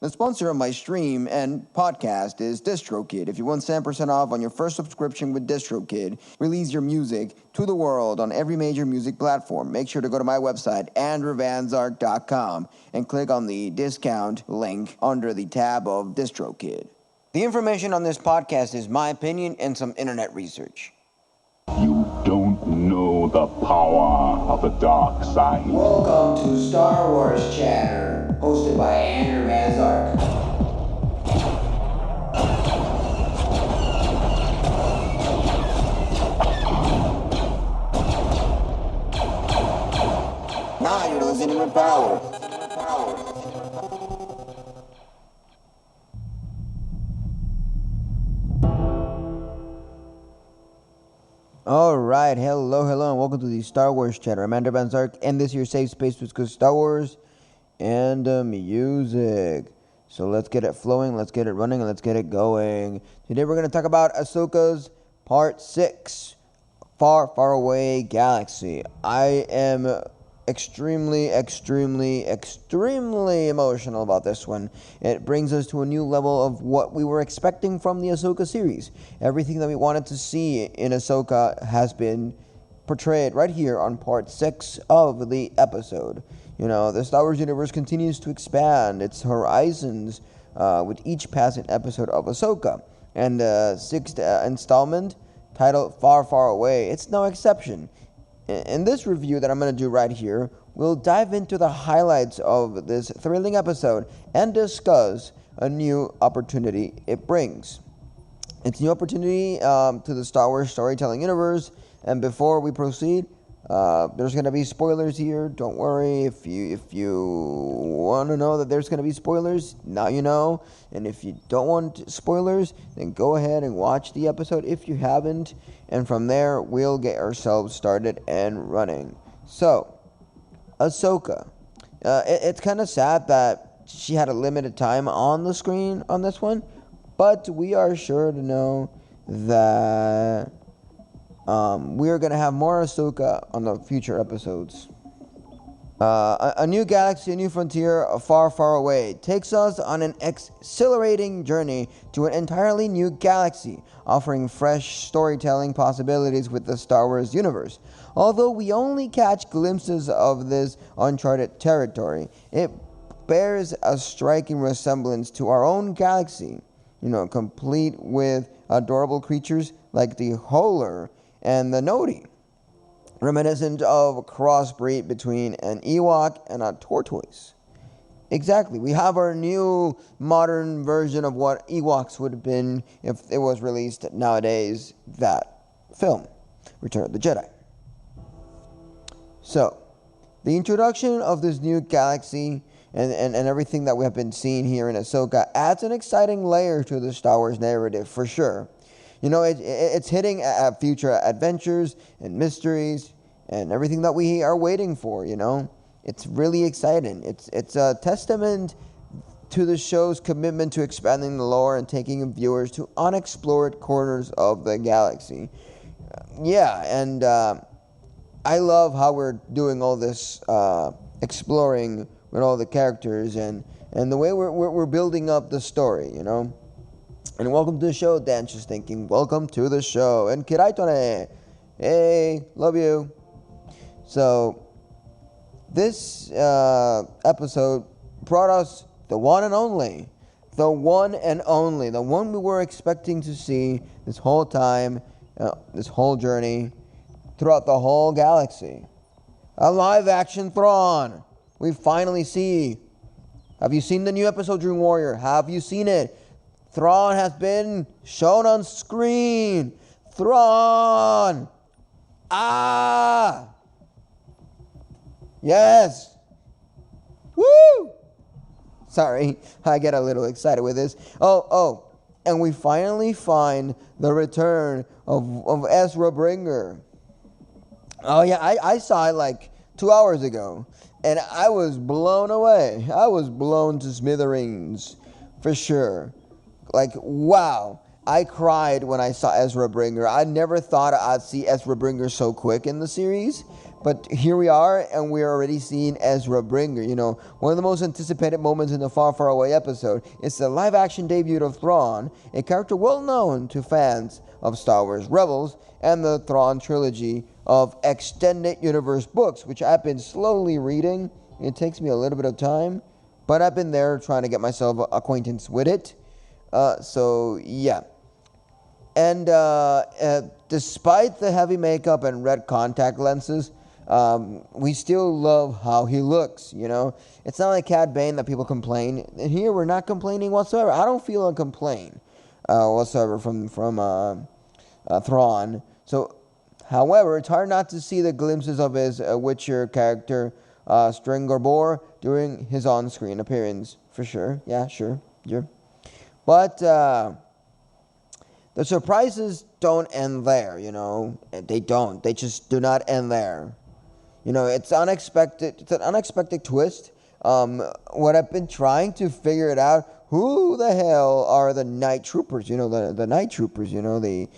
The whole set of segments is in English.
The sponsor of my stream and podcast is DistroKid. If you want 10% off on your first subscription with DistroKid, release your music to the world on every major music platform. Make sure to go to my website, andrewvanzark.com, and click on the discount link under the tab of DistroKid. The information on this podcast is my opinion and some internet research. You don't know the power of the dark side. Welcome to Star Wars Chatter, hosted by Andrew Vanzark. Now you're listening with power. All right, hello, and welcome to the Star Wars Chatter. I'm Andrew Vanzark, and this is your safe space to discuss Star Wars and music. So let's get it flowing, let's get it running, and let's get it going. Today we're going to talk about Ahsoka's Part 6, Far, Far Away Galaxy. I am extremely emotional about this one. It brings us to a new level of what we were expecting from the Ahsoka series. Everything that we wanted to see in Ahsoka has been portrayed right here on Part 6 of the episode. You know, the Star Wars universe continues to expand its horizons with each passing episode of Ahsoka. And the sixth installment, titled Far, Far Away, it's no exception. In this review that I'm going to do right here, we'll dive into the highlights of this thrilling episode and discuss a new opportunity it brings. It's a new opportunity to the Star Wars storytelling universe. And before we proceed, there's going to be spoilers here. Don't worry. If you want to know that there's going to be spoilers, now you know. And if you don't want spoilers, then go ahead and watch the episode if you haven't. And from there, we'll get ourselves started and running. So, Ahsoka. It's kind of sad that she had a limited time on the screen on this one. But we are sure to know that we are going to have more Ahsoka on the future episodes. A new galaxy, a new frontier, far, far away, takes us on an exhilarating journey to an entirely new galaxy, offering fresh storytelling possibilities with the Star Wars universe. Although we only catch glimpses of this uncharted territory, it bears a striking resemblance to our own galaxy, complete with adorable creatures like the Holler and the Noti, reminiscent of a crossbreed between an Ewok and a tortoise. Exactly, we have our new modern version of what Ewoks would have been if it was released nowadays, that film, Return of the Jedi. So, the introduction of this new galaxy and everything that we have been seeing here in Ahsoka adds an exciting layer to the Star Wars narrative, for sure. It's hitting at future adventures and mysteries and everything that we are waiting for, It's really exciting. It's a testament to the show's commitment to expanding the lore and taking viewers to unexplored corners of the galaxy. I love how we're doing all this exploring with all the characters and the way we're building up the story, And welcome to the show, Dan's just thinking. Welcome to the show. And Kiraitone. Hey, love you. So, this episode brought us the one and only. The one we were expecting to see this whole time, this whole journey, throughout the whole galaxy. A live-action Thrawn. We finally see. Have you seen the new episode, Dream Warrior? Have you seen it? Thrawn has been shown on screen. Thrawn! Ah! Yes! Woo! Sorry, I get a little excited with this. Oh, and we finally find the return of Ezra Bridger. Oh yeah, I saw it like 2 hours ago, and I was blown away. I was blown to smithereens, for sure. Like, wow. I cried when I saw Ezra Brinker. I never thought I'd see Ezra Brinker so quick in the series, but here we are, and we're already seeing Ezra Brinker. You know, one of the most anticipated moments in the Far, Far Away episode is the live-action debut of Thrawn, a character well known to fans of Star Wars Rebels and the Thrawn trilogy of extended universe books, which I've been slowly reading. It takes me a little bit of time, but I've been there trying to get myself acquaintance with it. So yeah. And despite the heavy makeup and red contact lenses, we still love how he looks, you know. It's not like Cad Bane that people complain. And here we're not complaining whatsoever. I don't feel a complaint whatsoever from Thrawn. So, however, it's hard not to see the glimpses of his Witcher character, Stringor during his on-screen appearance, for sure. Yeah, sure. But the surprises don't end there, you know. They don't. They just do not end there. You know, it's unexpected. It's an unexpected twist. What I've been trying to figure it out, who the hell are the night troopers? You know, the night troopers, you know, the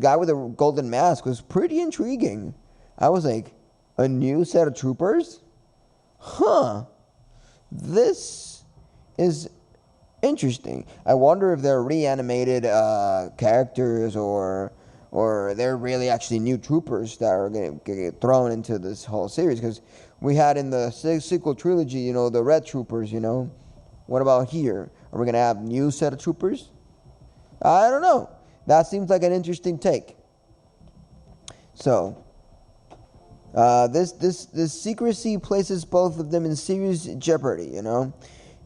guy with the golden mask was pretty intriguing. I was like, a new set of troopers? Huh. This is interesting. I wonder if they're reanimated characters or they're really actually new troopers that are going to get thrown into this whole series. Because we had in the sequel trilogy, you know, the Red Troopers, you know. What about here? Are we going to have new set of troopers? I don't know. That seems like an interesting take. So, this secrecy places both of them in serious jeopardy, you know.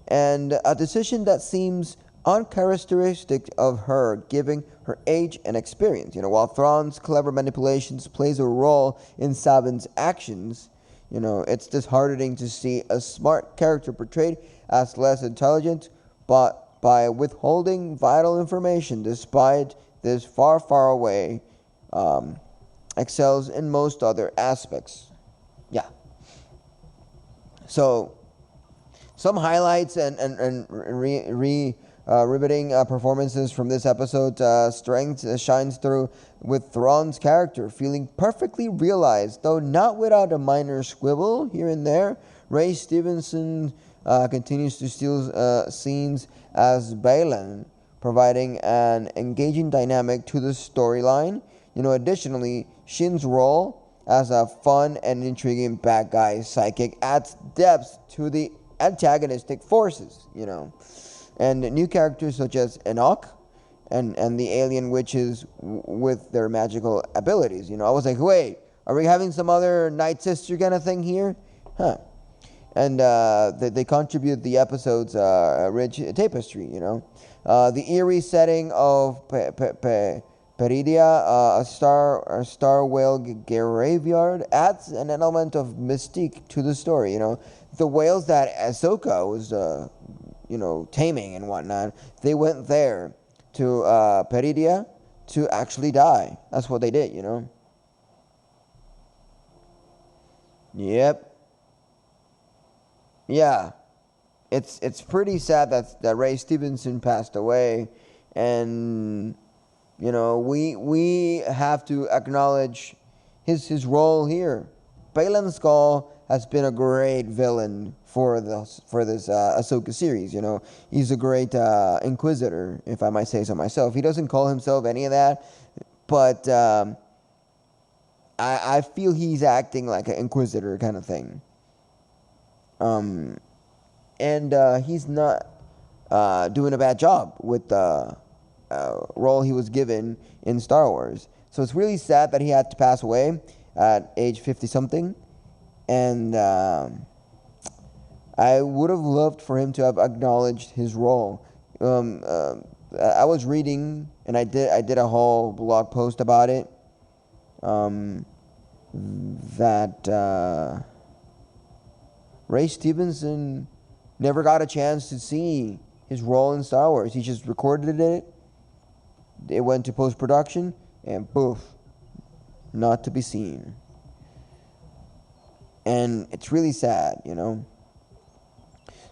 And a decision that seems uncharacteristic of her, given her age and experience. You know, while Thrawn's clever manipulations plays a role in Saban's actions, you know, it's disheartening to see a smart character portrayed as less intelligent, but by withholding vital information, despite this far, far away, excels in most other aspects. Yeah. So, some highlights and riveting performances from this episode. Strength shines through with Thrawn's character feeling perfectly realized, though not without a minor squibble here and there. Ray Stevenson continues to steal scenes as Baylan, providing an engaging dynamic to the storyline. You know, additionally, Shin's role as a fun and intriguing bad guy psychic adds depth to the antagonistic forces, you know. And new characters such as Enoch and the alien witches with their magical abilities. You know, I was like, wait, are we having some other Night Sister kind of thing here? Huh. And they contribute the episode's rich tapestry, you know. The eerie setting of Peridia, a star whale graveyard, adds an element of mystique to the story, you know. The whales that Ahsoka was, you know, taming and whatnot, they went there to Peridia to actually die. That's what they did, you know. Yep. Yeah. It's pretty sad that Ray Stevenson passed away, and you know, we have to acknowledge his role here. Baylan Skoll has been a great villain for this Ahsoka series. You know, he's a great Inquisitor, if I might say so myself. He doesn't call himself any of that, but I feel he's acting like an Inquisitor kind of thing. And he's not doing a bad job with the role he was given in Star Wars. So it's really sad that he had to pass away at age 50-something. And I would have loved for him to have acknowledged his role. I was reading, and I did a whole blog post about it, that Ray Stevenson never got a chance to see his role in Star Wars. He just recorded it. It went to post-production, and poof, not to be seen. And it's really sad, you know.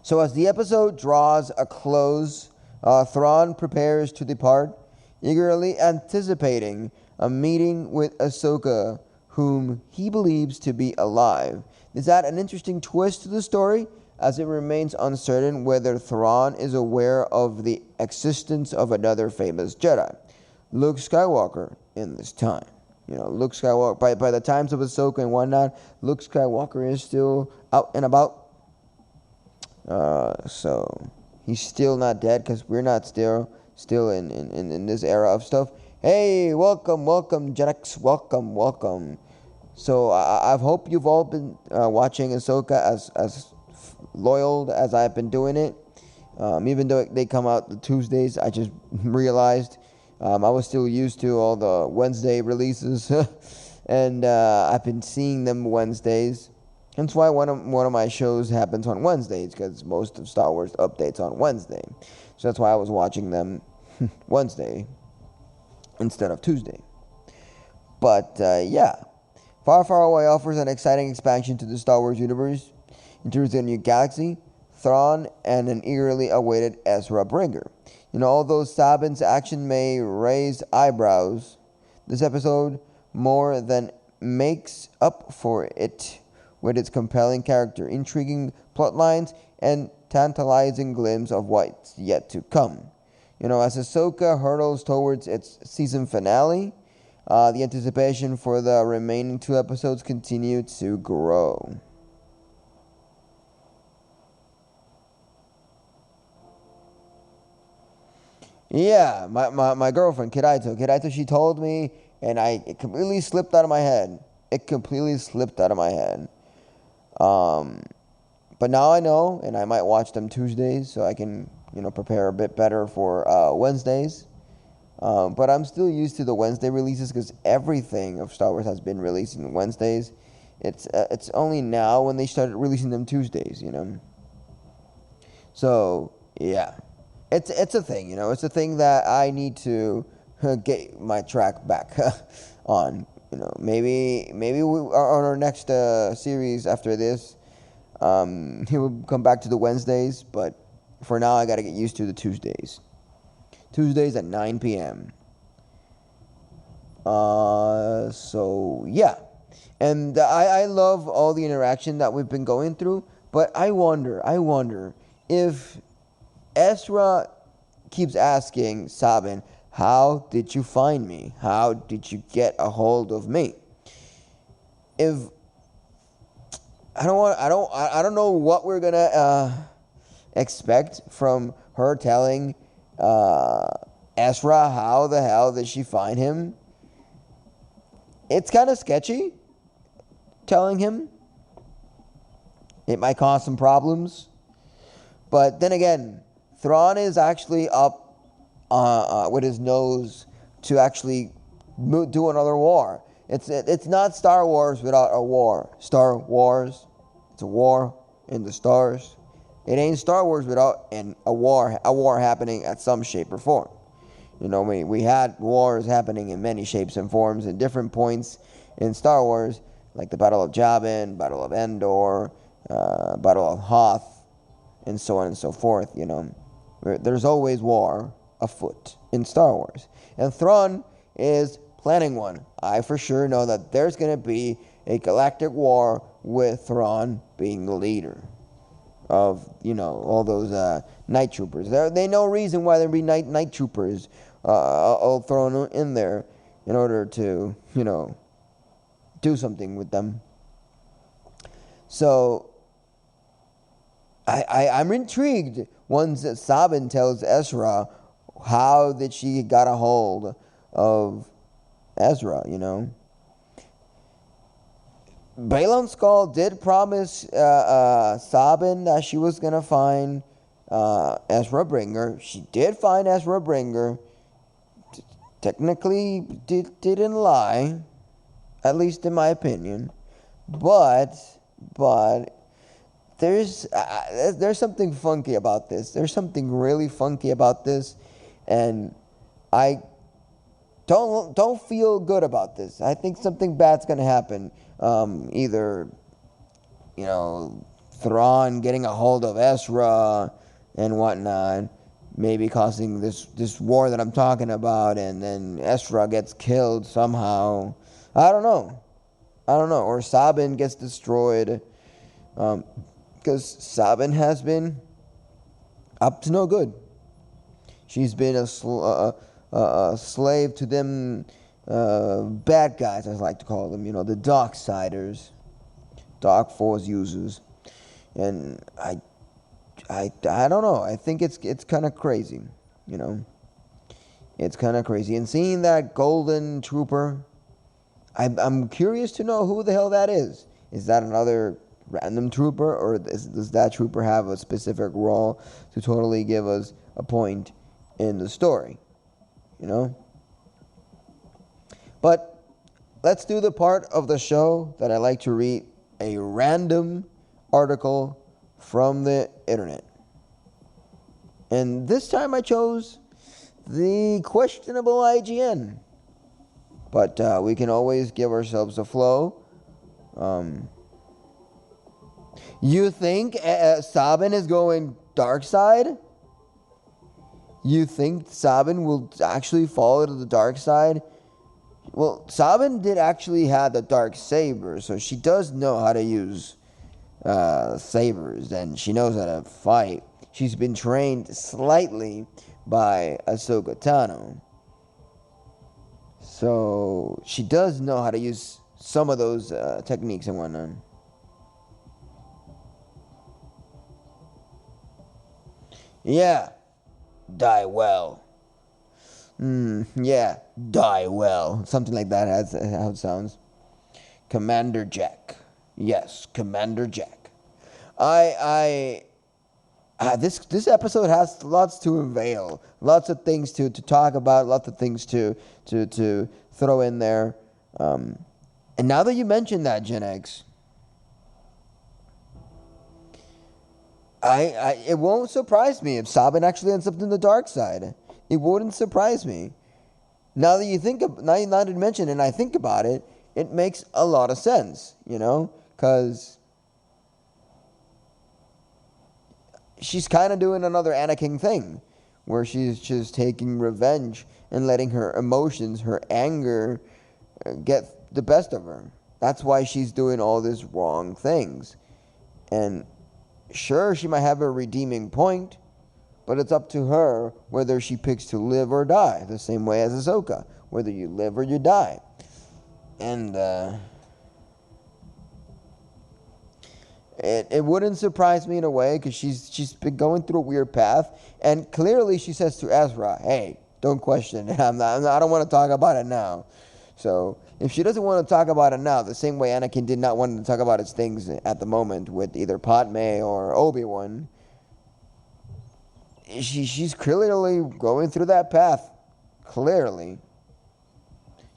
So as the episode draws a close, Thrawn prepares to depart, eagerly anticipating a meeting with Ahsoka, whom he believes to be alive. This adds an interesting twist to the story, as it remains uncertain whether Thrawn is aware of the existence of another famous Jedi, Luke Skywalker, in this time. Luke Skywalker, by the times of Ahsoka and whatnot, Luke Skywalker is still out and about. So he's still not dead, because we're not still in this era of stuff. Hey, welcome, Jedix, welcome. So I hope you've all been watching Ahsoka as loyal as I've been doing it. Even though they come out the Tuesdays, I just realized I was still used to all the Wednesday releases, and I've been seeing them Wednesdays. That's why one of my shows happens on Wednesdays, because most of Star Wars updates on Wednesday. So that's why I was watching them Wednesday instead of Tuesday. But yeah, Far Far Away offers an exciting expansion to the Star Wars universe, introducing a new galaxy, Thrawn, and an eagerly awaited Ezra Bridger. Although Saban's action may raise eyebrows, this episode more than makes up for it with its compelling character, intriguing plot lines, and tantalizing glimpse of what's yet to come. As Ahsoka hurtles towards its season finale, the anticipation for the remaining 2 episodes continue to grow. Yeah, my girlfriend, Kiraito, she told me, and it completely slipped out of my head. But now I know, and I might watch them Tuesdays, so I can, prepare a bit better for Wednesdays. But I'm still used to the Wednesday releases, because everything of Star Wars has been released on Wednesdays. It's only now when they started releasing them Tuesdays, So yeah. It's a thing, It's a thing that I need to get my track back on. Maybe on our next series after this, he will come back to the Wednesdays. But for now, I got to get used to the Tuesdays. Tuesdays at 9 p.m. So yeah, and I love all the interaction that we've been going through. But I wonder if Ezra keeps asking Sabin, "How did you find me? How did you get a hold of me?" If I don't know what we're gonna expect from her telling Ezra how the hell did she find him. It's kind of sketchy telling him. It might cause some problems. But then again, Thrawn is actually up with his nose to actually do another war. It's not Star Wars without a war. Star Wars, it's a war in the stars. It ain't Star Wars without a war happening at some shape or form. We had wars happening in many shapes and forms at different points in Star Wars, like the Battle of Jabin, Battle of Endor, Battle of Hoth, and so on and so forth. There's always war afoot in Star Wars, and Thrawn is planning one. I for sure know that there's going to be a galactic war with Thrawn being the leader of, all those night troopers. They no reason why there'd be night troopers all thrown in there in order to, do something with them. So I'm intrigued once Sabin tells Ezra how that she got a hold of Ezra, Baylan Skull did promise Sabin that she was going to find Ezra Bridger. She did find Ezra Bridger. Technically, didn't lie, at least in my opinion. But there's something funky about this. There's something really funky about this, and I don't feel good about this. I think something bad's gonna happen. Either, Thrawn getting a hold of Ezra and whatnot, maybe causing this war that I'm talking about, and then Ezra gets killed somehow. I don't know. Or Sabin gets destroyed, because Sabin has been up to no good. She's been a slave to them bad guys, as I like to call them. The Darksiders, Dark Force users, and I don't know. I think it's kind of crazy. It's kind of crazy. And seeing that golden trooper, I'm curious to know who the hell that is. Is that another random trooper, or does that trooper have a specific role to totally give us a point in the story? But let's do the part of the show that I like to read, a random article from the internet. And this time I chose the questionable IGN. But we can always give ourselves a flow. You think Sabin is going dark side? You think Sabin will actually fall to the dark side? Well, Sabin did actually have the dark saber, so she does know how to use sabers, and she knows how to fight. She's been trained slightly by Ahsoka Tano. So she does know how to use some of those techniques and whatnot. Yeah, die well. Yeah, die well. Something like that. That's how it sounds. Commander Jack. Yes, Commander Jack. This episode has lots to unveil, lots of things to talk about, lots of things to throw in there. And now that you mentioned that, Gen X, it won't surprise me if Sabin actually ends up in the dark side. It wouldn't surprise me. Now that you mention it and I think about it, it makes a lot of sense, because she's kind of doing another Anakin thing, where she's just taking revenge and letting her emotions, her anger, get the best of her. That's why she's doing all these wrong things. And sure, she might have a redeeming point, but it's up to her whether she picks to live or die, the same way as Ahsoka, whether you live or you die. And it wouldn't surprise me in a way, because she's been going through a weird path, and clearly she says to Ezra, "Hey, don't question it. I don't want to talk about it now." So if she doesn't want to talk about it now, the same way Anakin did not want to talk about his things at the moment with either Padme or Obi-Wan, she's clearly going through that path. Clearly.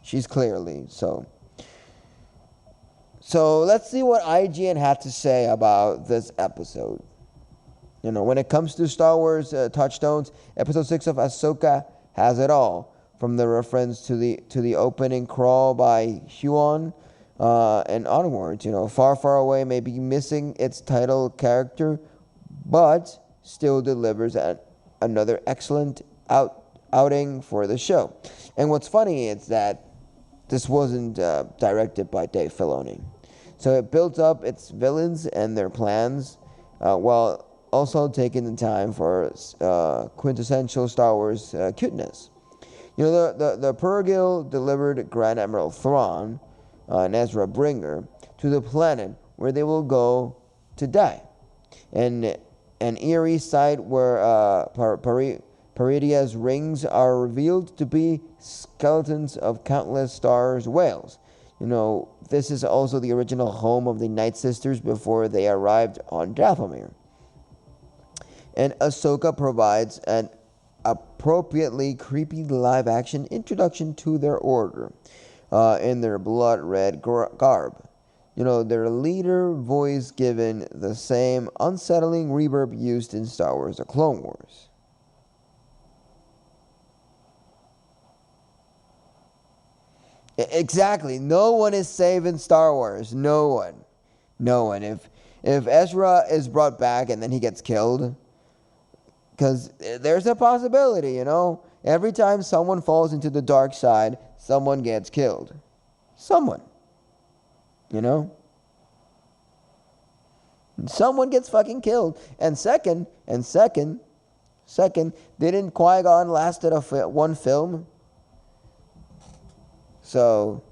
She's clearly. So let's see what IGN had to say about this episode. When it comes to Star Wars touchstones, Episode 6 of Ahsoka has it all. From the reference to the opening crawl by Huon and onwards. Far, Far Away may be missing its title character, but still delivers another excellent outing for the show. And what's funny is that this wasn't directed by Dave Filoni. So it built up its villains and their plans while also taking the time for quintessential Star Wars cuteness. The Perc delivered Grand Admiral Thrawn and Ezra Bridger to the planet where they will go to die. And an eerie sight where Peridia's rings are revealed to be skeletons of countless Star whales. This is also the original home of the Night Sisters before they arrived on Dathomir. And Ahsoka provides an appropriately creepy live-action introduction to their order in their blood-red garb. Their leader voice given the same unsettling reverb used in Star Wars: The Clone Wars. Exactly. No one is safe in Star Wars. No one. If Ezra is brought back and then he gets killed, Because there's a possibility, you know. Every time someone falls into the dark side, someone gets killed. Someone. You know? Someone gets fucking killed. And second, didn't Qui-Gon last at one film? So,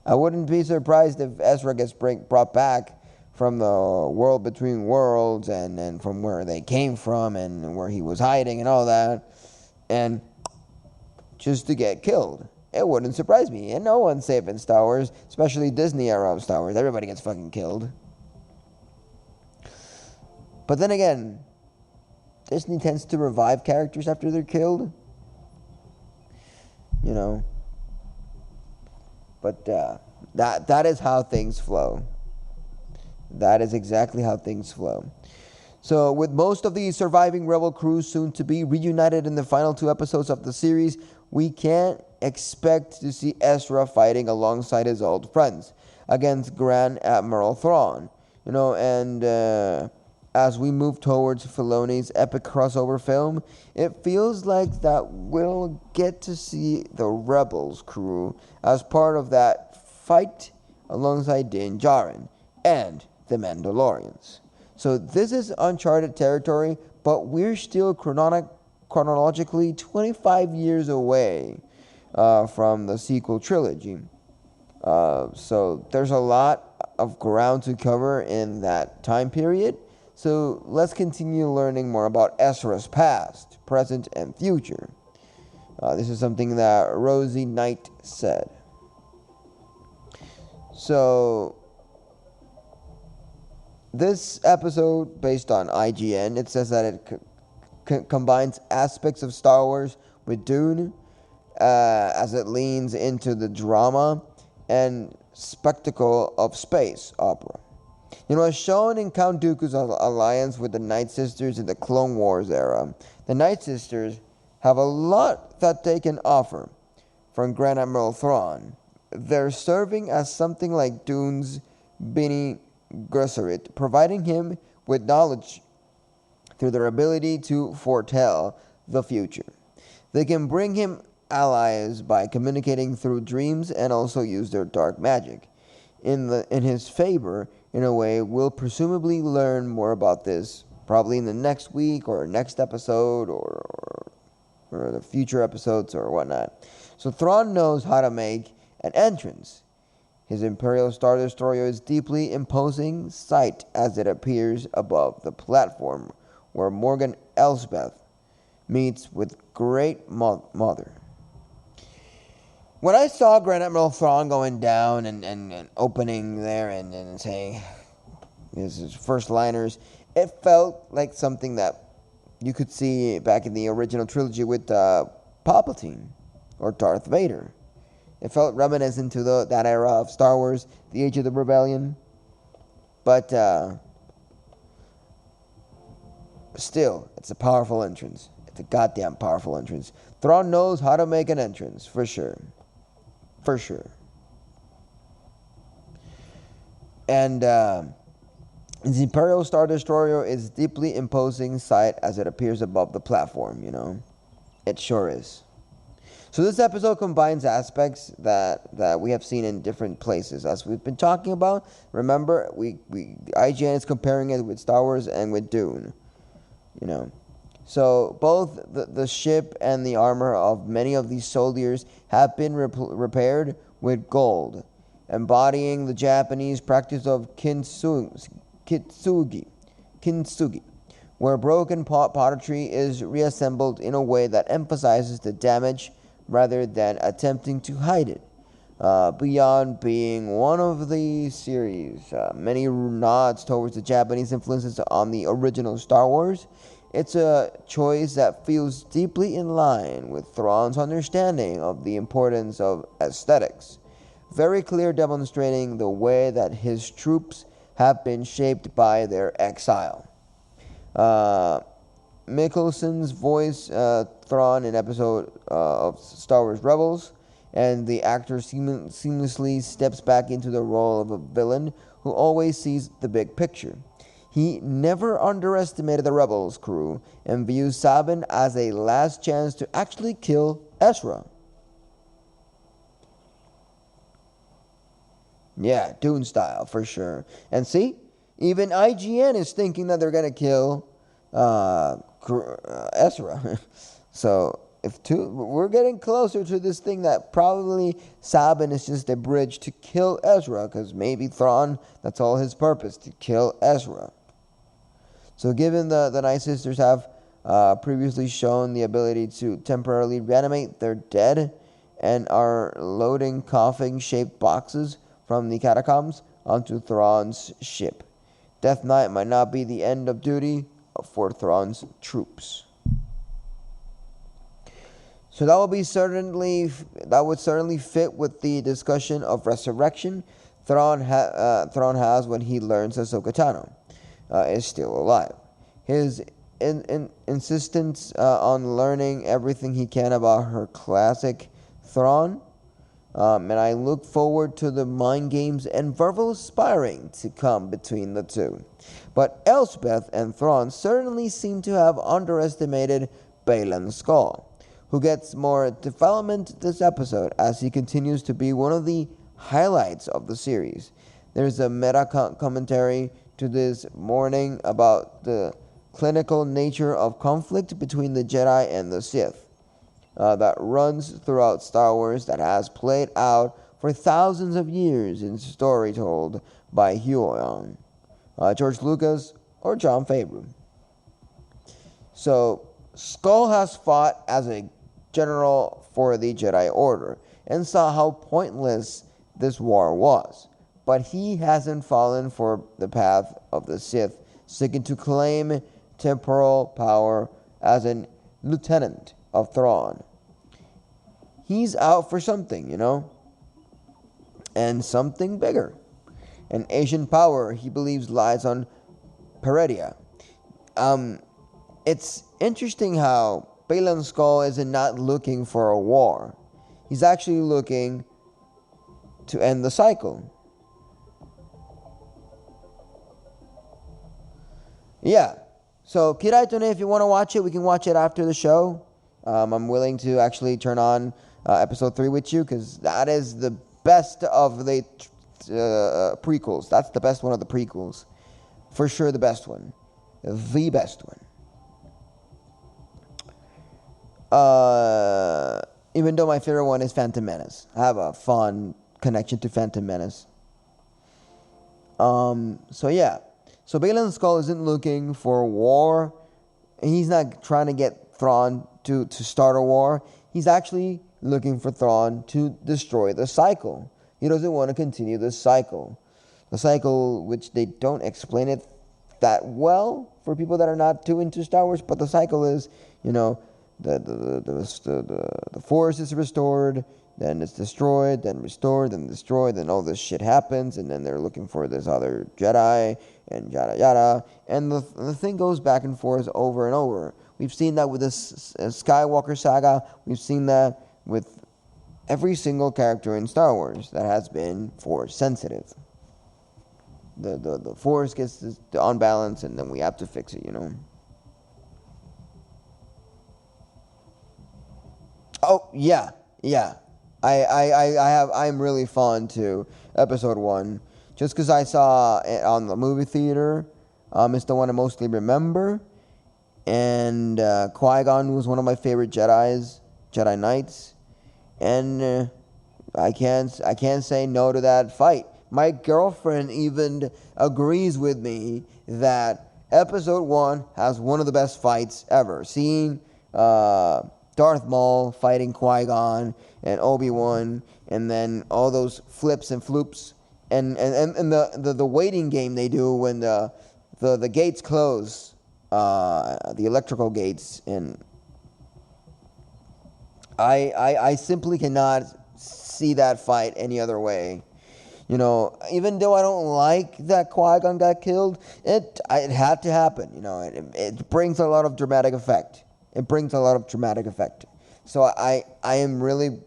I wouldn't be surprised if Ezra gets brought back from the world between worlds and from where they came from and where he was hiding and all that, and just to get killed. It wouldn't surprise me. And no one's safe in Star Wars, especially Disney era of Star Wars. Everybody gets fucking killed. But then again, Disney tends to revive characters after they're killed. You know. But that is how things flow. That is exactly how things flow. So, with most of the surviving Rebel crew soon to be reunited in the final 2 episodes of the series, we can't expect to see Ezra fighting alongside his old friends against Grand Admiral Thrawn. You know, and as we move towards Filoni's epic crossover film, it feels like that we'll get to see the Rebels crew as part of that fight alongside Din Djarin and the Mandalorians. So this is uncharted territory, but we're still chronologically 25 years away from the sequel trilogy. So there's a lot of ground to cover in that time period. So let's continue learning more about Ezra's past, present, and future. This is something that Rosie Knight said. So this episode, based on IGN, it says that it combines aspects of Star Wars with Dune, as it leans into the drama and spectacle of space opera. You know, as shown in Count Dooku's alliance with the Night Sisters in the Clone Wars era, the Night Sisters have a lot that they can offer from Grand Admiral Thrawn. They're serving as something like Dune's Bene Gesserit, providing him with knowledge through their ability to foretell the future. They can bring him allies by communicating through dreams and also use their dark magic. In his favor, in a way, we'll presumably learn more about this probably in the next week or next episode or the future episodes or whatnot. So Thrawn knows how to make an entrance. His Imperial Star Destroyer is deeply imposing sight as it appears above the platform where Morgan Elsbeth meets with Great Mother. When I saw Grand Admiral Thrawn going down and opening there and saying his first liners, it felt like something that you could see back in the original trilogy with Palpatine or Darth Vader. It felt reminiscent to that era of Star Wars, the Age of the Rebellion. But still, it's a powerful entrance. It's a goddamn powerful entrance. Thrawn knows how to make an entrance, for sure. For sure. And the Imperial Star Destroyer is deeply imposing sight as it appears above the platform, you know. It sure is. So this episode combines aspects that we have seen in different places, as we've been talking about. Remember, IGN is comparing it with Star Wars and with Dune, you know. So both the ship and the armor of many of these soldiers have been repaired with gold, embodying the Japanese practice of kintsugi, where broken pottery is reassembled in a way that emphasizes the damage rather than attempting to hide it. Beyond being one of the series' many nods towards the Japanese influences on the original Star Wars, it's a choice that feels deeply in line with Thrawn's understanding of the importance of aesthetics, very clear demonstrating the way that his troops have been shaped by their exile. Mickelson's voice Thrawn in episode of Star Wars Rebels, and the actor seamlessly steps back into the role of a villain who always sees the big picture. He never underestimated the rebels' crew and views Sabin as a last chance to actually kill Ezra. Yeah, Dune style for sure. And see, even IGN is thinking that they're gonna kill Ezra. So we're getting closer to this thing that probably Sabin is just a bridge to kill Ezra, because maybe Thrawn, that's all his purpose, to kill Ezra. So given the Night Sisters have previously shown the ability to temporarily reanimate their dead and are loading coffin-shaped boxes from the catacombs onto Thrawn's ship, Death Knight might not be the end of duty for Thrawn's troops. So that would certainly fit with the discussion of resurrection Thrawn has when he learns Ahsoka Tano is still alive. His insistence on learning everything he can about her classic Thrawn, and I look forward to the mind games and verbal sparring to come between the two. But Elspeth and Thrawn certainly seem to have underestimated Baylan Skoll, who gets more development this episode as he continues to be one of the highlights of the series. There's a meta commentary to this morning about the clinical nature of conflict between the Jedi and the Sith that runs throughout Star Wars, that has played out for thousands of years in story told by Huon, George Lucas, or Jon Favreau. So Skoll has fought as a general for the Jedi Order and saw how pointless this war was. But he hasn't fallen for the path of the Sith, seeking to claim temporal power as a lieutenant of Thrawn. He's out for something, and something bigger. An Asian power he believes lies on Peredia. It's interesting how Baylan Skoll is not looking for a war. He's actually looking to end the cycle. Yeah. So, Kiraitone, if you want to watch it, we can watch it after the show. I'm willing to actually turn on episode 3 with you, because that is the best of the prequels. That's the best one of the prequels. For sure the best one. The best one. Even though my favorite one is Phantom Menace. I have a fun connection to Phantom Menace. So yeah. So Baylan Skoll isn't looking for a war. He's not trying to get Thrawn to start a war. He's actually looking for Thrawn to destroy the cycle. He doesn't want to continue this cycle. The cycle, which they don't explain it that well for people that are not too into Star Wars, but the cycle is, the Force is restored, then it's destroyed, then restored, then destroyed, then all this shit happens, and then they're looking for this other Jedi, and yada yada, and the thing goes back and forth over and over. We've seen that with this Skywalker saga. We've seen that with every single character in Star Wars that has been Force sensitive. The Force gets unbalanced, and then we have to fix it, Oh yeah. I'm really fond to episode 1, just because I saw it on the movie theater. It's the one I mostly remember, and Qui-Gon was one of my favorite Jedi Knights, and I can't say no to that fight. My girlfriend even agrees with me that episode 1 has one of the best fights ever. Seeing Darth Maul fighting Qui-Gon and Obi-Wan, and then all those flips and floops, and the waiting game they do when the gates close, the electrical gates, and I simply cannot see that fight any other way. Even though I don't like that Qui-Gon got killed, it had to happen. It brings a lot of dramatic effect. So I am really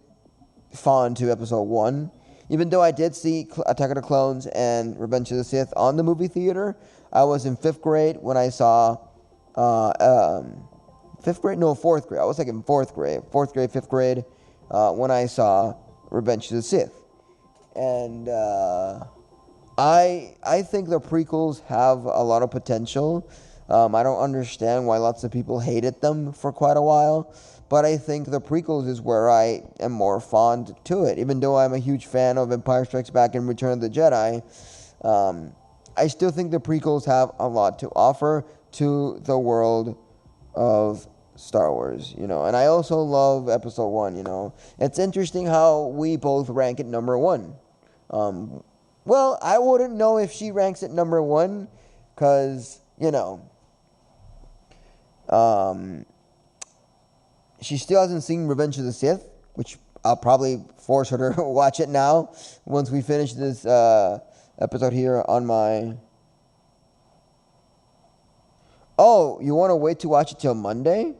fond to episode 1, Even though I did see Attack of the Clones and Revenge of the Sith on the movie theater, I was in 5th grade when I saw, 5th grade? No, 4th grade. I was like in 4th grade. 4th grade, 5th grade, when I saw Revenge of the Sith. And I think the prequels have a lot of potential. I don't understand why lots of people hated them for quite a while. But I think the prequels is where I am more fond to it. Even though I'm a huge fan of Empire Strikes Back and Return of the Jedi, I still think the prequels have a lot to offer to the world of Star Wars, And I also love Episode 1, It's interesting how we both rank it number 1. Well, I wouldn't know if she ranks it number 1, because, she still hasn't seen Revenge of the Sith, which I'll probably force her to watch it now once we finish this episode here on my... Oh, you want to wait to watch it till Monday?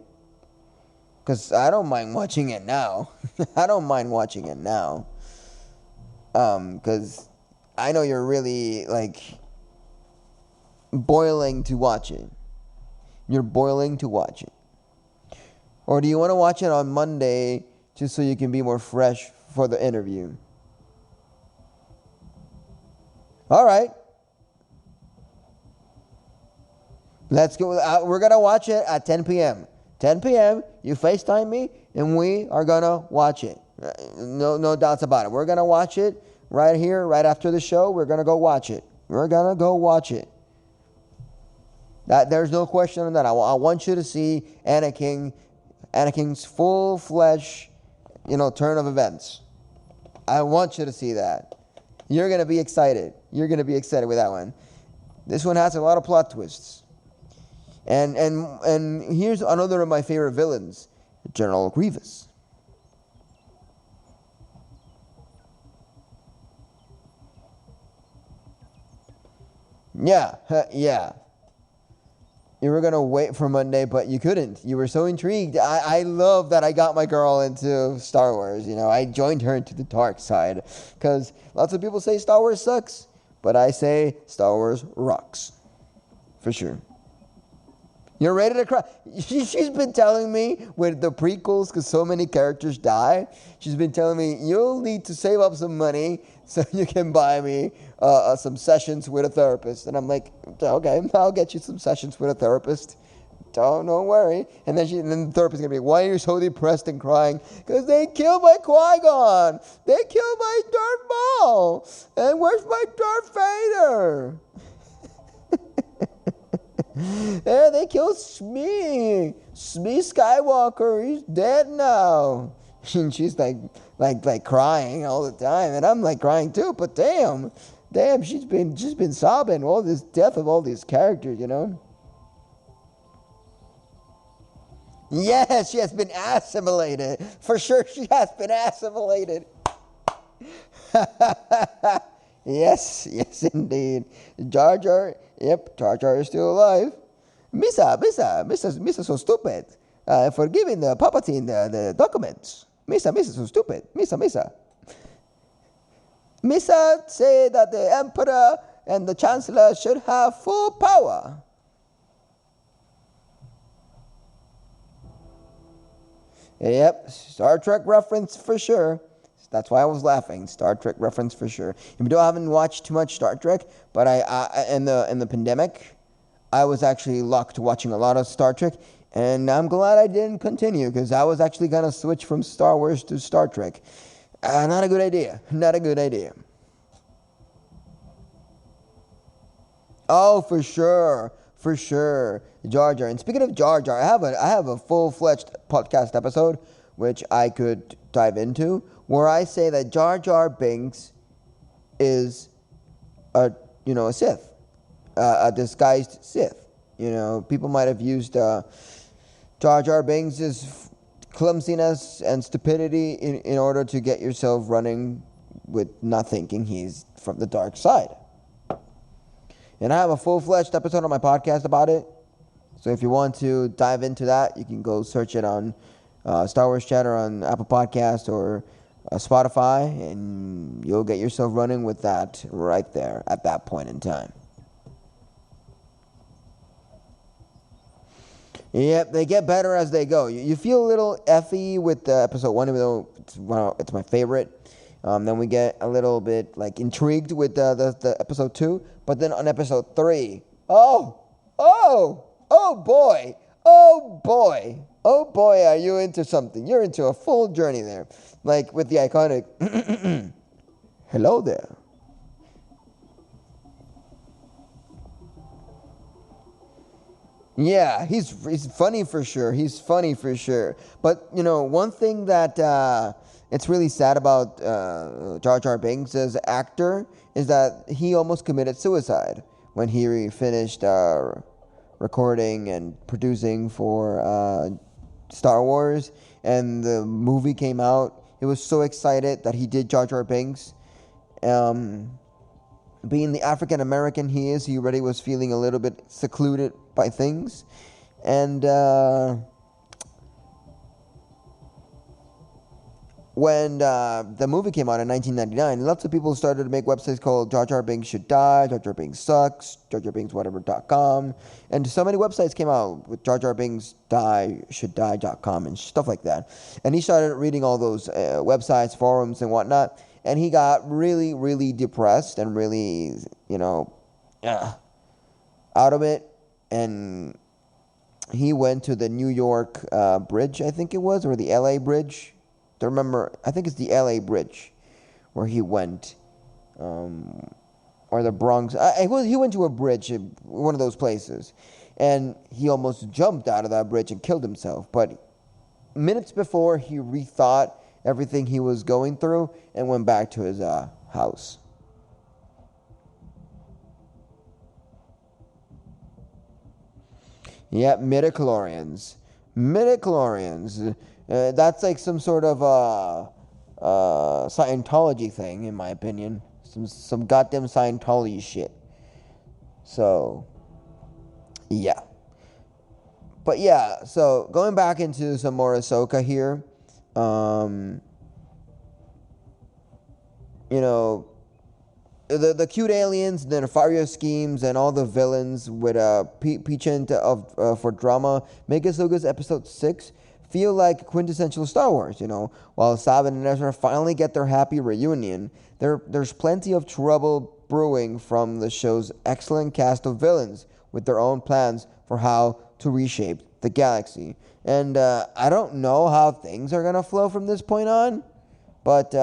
Because I don't mind watching it now. I don't mind watching it now. Because I know you're really, boiling to watch it. You're boiling to watch it. Or do you want to watch it on Monday just so you can be more fresh for the interview? All right. Let's go. We're going to watch it at 10 p.m. 10 p.m., you FaceTime me, and we are going to watch it. No doubts about it. We're going to watch it right here, right after the show. We're going to go watch it. We're going to go watch it. There's no question on that. I want you to see Anakin's full-fledged, turn of events. I want you to see that. You're going to be excited. You're going to be excited with that one. This one has a lot of plot twists. And here's another of my favorite villains, General Grievous. Yeah. You were going to wait for Monday, but you couldn't. You were so intrigued. I love that I got my girl into Star Wars. I joined her into the dark side. Because lots of people say Star Wars sucks. But I say Star Wars rocks. For sure. You're ready to cry. She's been telling me with the prequels, because so many characters die, she's been telling me, you'll need to save up some money so you can buy me some sessions with a therapist. And I'm like, okay, I'll get you some sessions with a therapist. Don't worry. And then the therapist is going to be, why are you so depressed and crying? Because they killed my Qui-Gon. They killed my Darth Maul. And where's my Darth Vader? Yeah, they killed Smee Skywalker. He's dead now. And she's like crying all the time, and I'm like crying too. But damn, she's been sobbing all this death of all these characters, Yes, she has been assimilated. For sure, she has been assimilated. Yes, indeed. Jar Jar, yep, Jar Jar is still alive. Missa, so stupid. For giving the Palpatine the documents. Missa, so stupid. Missa. Missa say that the Emperor and the Chancellor should have full power. Yep, Star Trek reference for sure. That's why I was laughing. Star Trek reference for sure. Even though I haven't watched too much Star Trek, but I in the pandemic, I was actually locked to watching a lot of Star Trek, and I'm glad I didn't continue, because I was actually gonna switch from Star Wars to Star Trek. Not a good idea. Not a good idea. Oh, for sure. Jar Jar. And speaking of Jar Jar, I have a full-fledged podcast episode which I could dive into, where I say that Jar Jar Binks is a Sith, a disguised Sith. People might have used Jar Jar Binks' clumsiness and stupidity in order to get yourself running with not thinking he's from the dark side. And I have a full-fledged episode on my podcast about it. So if you want to dive into that, you can go search it on Star Wars Chatter on Apple Podcast or Spotify, and you'll get yourself running with that right there at that point in time. Yep, they get better as they go. You feel a little effy with episode 1, even though it's my favorite. Then we get a little bit like intrigued with the episode 2, but then on episode 3, oh boy, oh boy, are you into something? You're into a full journey there, like with the iconic hello there. Yeah, he's funny for sure. He's funny for sure. But one thing that it's really sad about Jar Jar Binks as actor is that he almost committed suicide when he finished recording and producing for Star Wars, and the movie came out. He was so excited that he did Jar Jar Binks. Being the African American he is, he already was feeling a little bit secluded by things. And when the movie came out in 1999, lots of people started to make websites called Jar Jar Binks Should Die, Jar Jar Binks Sucks, Jar Jar Binks Whatever.com. And so many websites came out with Jar Jar Binks Should Die.com and stuff like that. And he started reading all those websites, forums, and whatnot. And he got really, really depressed and really, out of it. And he went to the New York bridge, I think it was, or the LA bridge. Don't remember. I think it's the LA bridge where he went, or the Bronx. He went to a bridge, one of those places, and he almost jumped out of that bridge and killed himself. But minutes before, he rethought everything he was going through and went back to his house. Yep, midichlorians. That's like some sort of Scientology thing, in my opinion. Some goddamn Scientology shit. So, yeah. But yeah, so going back into some more Ahsoka here. The cute aliens, the nefarious schemes, and all the villains with penchant for drama make Ahsoka's episode 6 feel like quintessential Star Wars. While Sabin and Ezra finally get their happy reunion, there's plenty of trouble brewing from the show's excellent cast of villains with their own plans for how to reshape the galaxy. And I don't know how things are going to flow from this point on, but,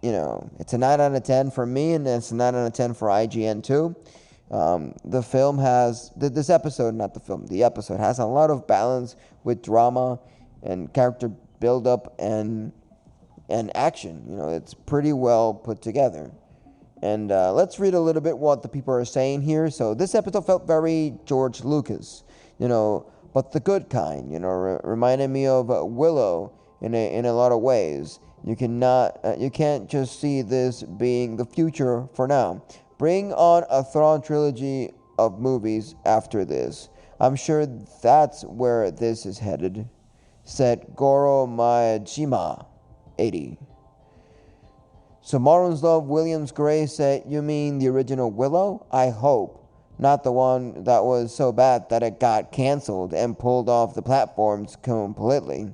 it's a 9 out of 10 for me, and it's a 9 out of 10 for IGN too. The film has, the episode has a lot of balance with drama and character build-up and action. It's pretty well put together. And let's read a little bit what the people are saying here. So this episode felt very George Lucas, but the good kind, reminded me of Willow in a lot of ways. You can't just see this being the future for now. Bring on a Thrawn trilogy of movies after this. I'm sure that's where this is headed, said Goro Majima, 80. So Marlon's Love Williams Gray said, you mean the original Willow? I hope. Not the one that was so bad that it got canceled and pulled off the platforms completely.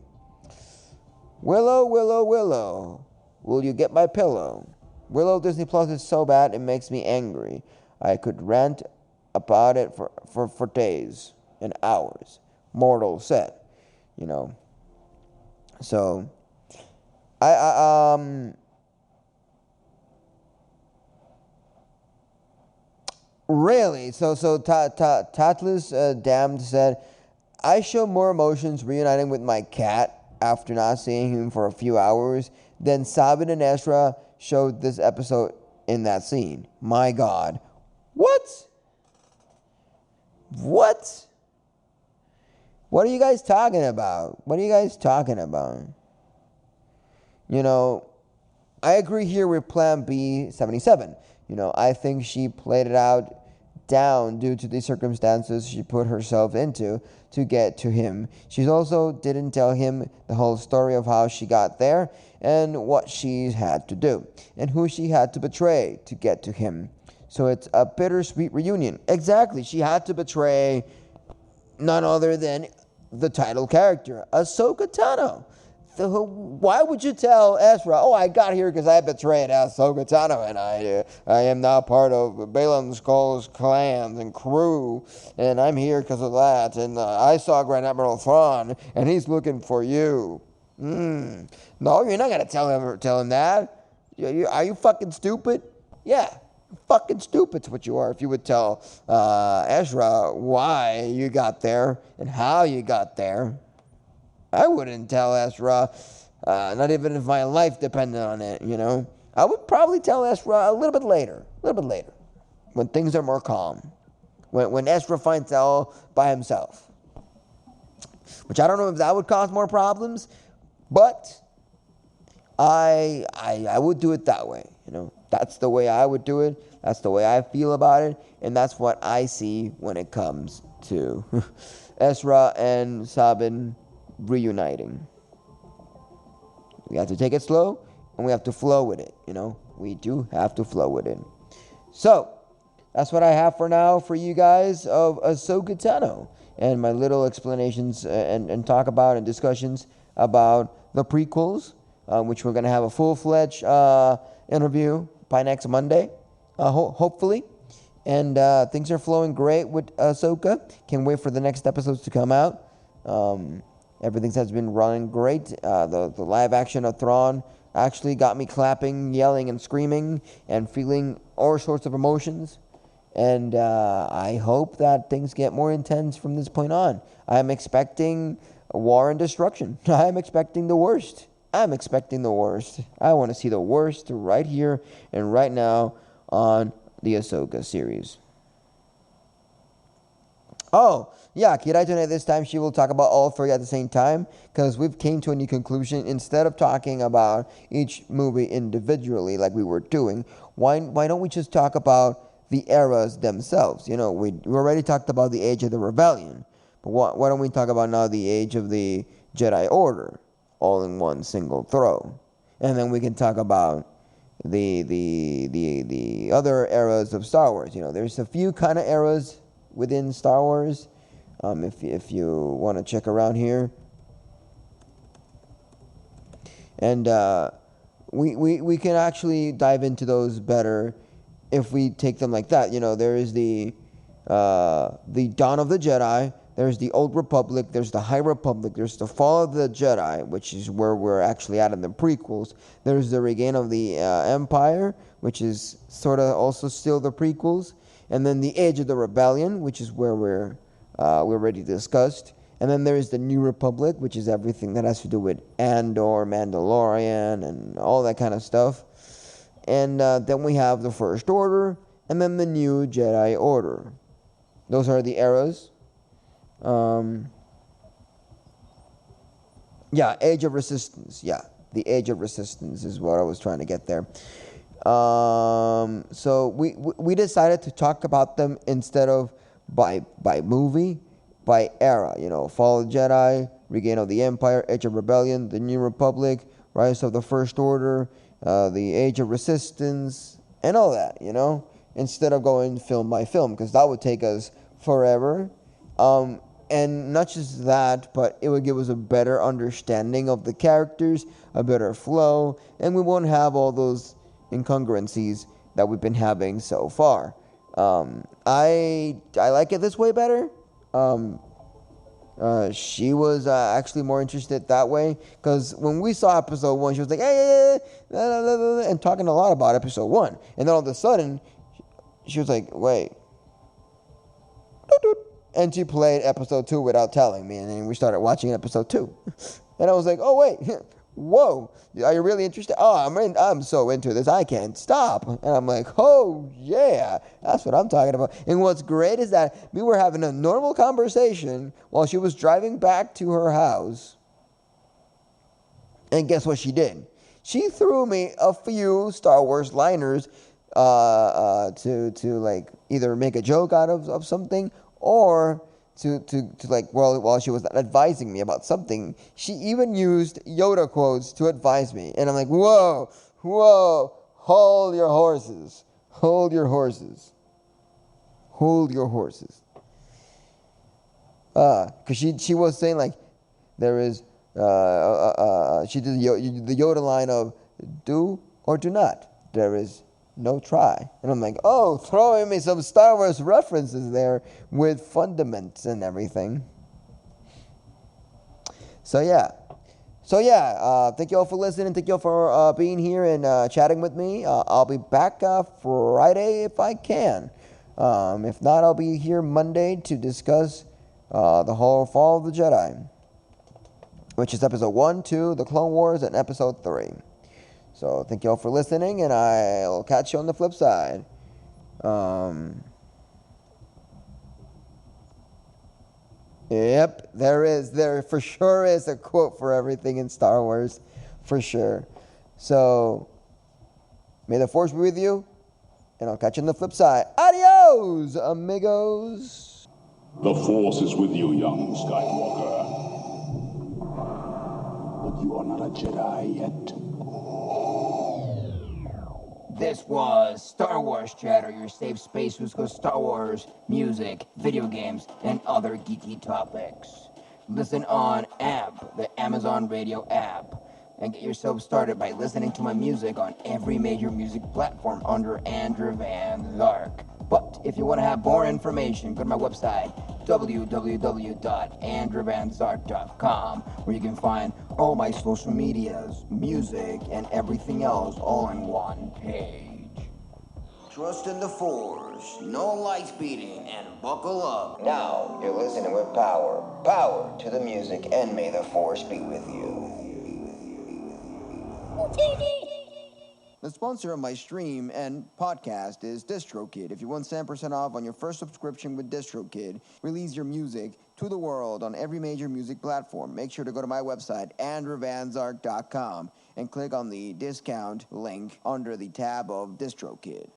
Willow, Willow, Willow, will you get my pillow? Willow Disney Plus is so bad it makes me angry. I could rant about it for days and hours. Mortal said, So, really? So Tatless Damned said, I show more emotions reuniting with my cat after not seeing him for a few hours than Sabin and Ezra showed this episode in that scene. My God. What? What are you guys talking about? I agree here with Plan B 77. I think she played it out down due to the circumstances she put herself into to get to him. She also didn't tell him the whole story of how she got there and what she had to do and who she had to betray to get to him. So it's a bittersweet reunion. Exactly. She had to betray none other than the title character, Ahsoka Tano. So why would you tell Ezra, oh, I got here because I betrayed Ahsoka Tano and I am now part of Balaam Skull's clans and crew, and I'm here because of that, and I saw Grand Admiral Thrawn, and he's looking for you. No, you're not going to tell him that. Are you fucking stupid? Yeah. Fucking stupid's what you are if you would tell Ezra why you got there and how you got there. I wouldn't tell Ezra, not even if my life depended on it, you know. I would probably tell Ezra a little bit later, when things are more calm, when Ezra finds out by himself. Which I don't know if that would cause more problems, but I would do it that way, you know. That's the way I would do it. That's the way I feel about it, and that's what I see when it comes to Ezra and Sabine reuniting. We have to take it slow, and we have to flow with it, you know. We do have to flow with it. So, that's what I have for now for you guys of Ahsoka Tano, and my little explanations and talk about and discussions about the prequels, which we're going to have a full-fledged interview by next Monday, hopefully. And things are flowing great with Ahsoka. Can't wait for the next episodes to come out. Everything has been running great. The live action of Thrawn actually got me clapping, yelling, and screaming, and feeling all sorts of emotions. And I hope that things get more intense from this point on. I'm expecting war and destruction. I'm expecting the worst. I want to see the worst right here and right now on the Ahsoka series. Oh, yeah, Kirai Tone this time she will talk about all three at the same time, because we've came to a new conclusion. Instead of talking about each movie individually like we were doing, why don't we just talk about the eras themselves? You know, we already talked about the Age of the Rebellion, but why don't we talk about now the Age of the Jedi Order, all in one single throw? And then we can talk about the other eras of Star Wars. You know, there's a few kind of eras within Star Wars. If you want to check around here, and we can actually dive into those better if we take them like that. You know, there is the Dawn of the Jedi. There's the Old Republic, there's the High Republic, there's the Fall of the Jedi, which is where we're actually at in the prequels. There's the Reign of the Empire, which is sort of also still the prequels. And then the Age of the Rebellion, which is where we're already discussed. And then there's the New Republic, which is everything that has to do with Andor, Mandalorian, and all that kind of stuff. And then we have the First Order, and then the New Jedi Order. Those are the eras. Age of Resistance. Yeah, the Age of Resistance is what I was trying to get there. So we decided to talk about them instead of by movie, by era. You know, Fall of the Jedi, Reign of the Empire, Age of Rebellion, the New Republic, Rise of the First Order, the Age of Resistance, and all that. You know, instead of going film by film, because that would take us forever. And not just that, but it would give us a better understanding of the characters, a better flow, and we won't have all those incongruencies that we've been having so far. I like it this way better. She was actually more interested that way, because when we saw episode 1, she was like, hey, and talking a lot about episode 1. And then all of a sudden, she was like, wait. And she played episode 2 without telling me, and then we started watching episode 2. And I was like, oh, wait, whoa, are you really interested? Oh, I'm so into this, I can't stop. And I'm like, oh, yeah, that's what I'm talking about. And what's great is that we were having a normal conversation while she was driving back to her house. And guess what she did? She threw me a few Star Wars liners to like either make a joke out of something, or to like, while she was advising me about something, she even used Yoda quotes to advise me. And I'm like, whoa, whoa, hold your horses. Hold your horses. Hold your horses. Because she was saying, like, there is, she did the Yoda line of do or do not. There is no try. And I'm like, oh, throwing me some Star Wars references there with fundaments and everything. So yeah. Thank you all for listening. Thank you all for being here and chatting with me. I'll be back Friday if I can. If not, I'll be here Monday to discuss the whole Fall of the Jedi, which is episode 1, 2, The Clone Wars, and episode 3. So thank you all for listening, and I'll catch you on the flip side. Yep, there for sure is a quote for everything in Star Wars, for sure. So, may the Force be with you, and I'll catch you on the flip side. Adios, amigos. The Force is with you, young Skywalker. But you are not a Jedi yet. This was Star Wars Chatter, your safe space to discuss Star Wars, music, video games, and other geeky topics. Listen on AMP, the Amazon Radio app, and get yourself started by listening to my music on every major music platform under Andrew Van Zark. But if you want to have more information, go to my website, www.andrewvanzark.com, where you can find all my social medias, music, and everything else all in one page. Trust in the Force, no lights beating, and buckle up. Now you're listening with power. Power to the music, and may the Force be with you. The sponsor of my stream and podcast is DistroKid. If you want 10% off on your first subscription with DistroKid, release your music to the world on every major music platform. Make sure to go to my website, andrewvanzark.com, and click on the discount link under the tab of DistroKid.